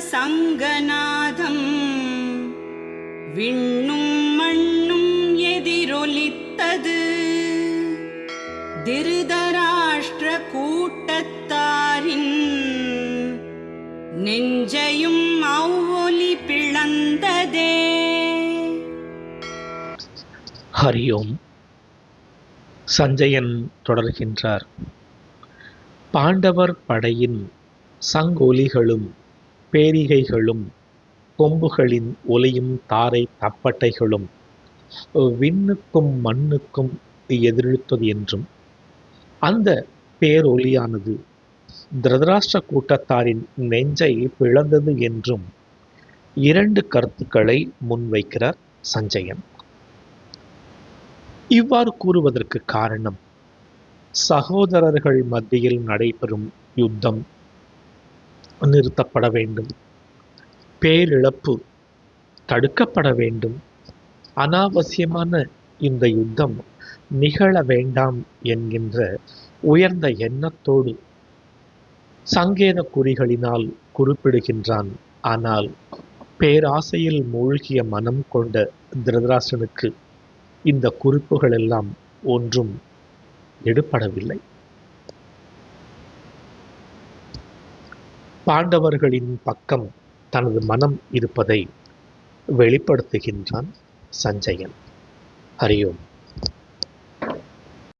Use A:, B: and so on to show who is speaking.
A: சங்கநாதம் விண்ணும் மண்ணும் எதிரொலித்தது. திருதராஷ்டிர கூட்டத்தாரின் நெஞ்சையும் அவ்வொலி பிளந்ததே.
B: ஹரியோம். சஞ்சயன் தொடர்கின்றார். பாண்டவர் படையின் சங்கொலிகளும் பேரிகைகளும் கொம்புகளின் ஒலியும் தாரை தப்பட்டைகளும் விண்ணுக்கும் மண்ணுக்கும் எதிரொலித்தது என்றும், அந்த பேரொலியானது திருதராஷ்டிர கூட்டத்தாரின் நெஞ்சை பிளந்தது என்றும் 2 கருத்துக்களை முன்வைக்கிறார் சஞ்சயன். இவ்வாறு கூறுவதற்கு காரணம், சகோதரர்கள் மத்தியில் நடைபெறும் யுத்தம் நிறுத்தப்பட வேண்டும், பேரிழப்பு தடுக்கப்பட வேண்டும், அனாவசியமான இந்த யுத்தம் நிகழ வேண்டாம் என்கின்ற உயர்ந்த எண்ணத்தோடு சங்கேத குறிகளினால் குறிப்பிடுகின்றான். ஆனால் பேராசையில் மூழ்கிய மனம் கொண்ட திருதராஷ்டிரனுக்கு இந்த குறிப்புகள் எல்லாம் ஒன்றும் எடுபடவில்லை. பாண்டவர்களின் பக்கம் தனது மனம் இருப்பதை வெளிப்படுத்துகின்றான் சஞ்சயன். ஹரியோம்.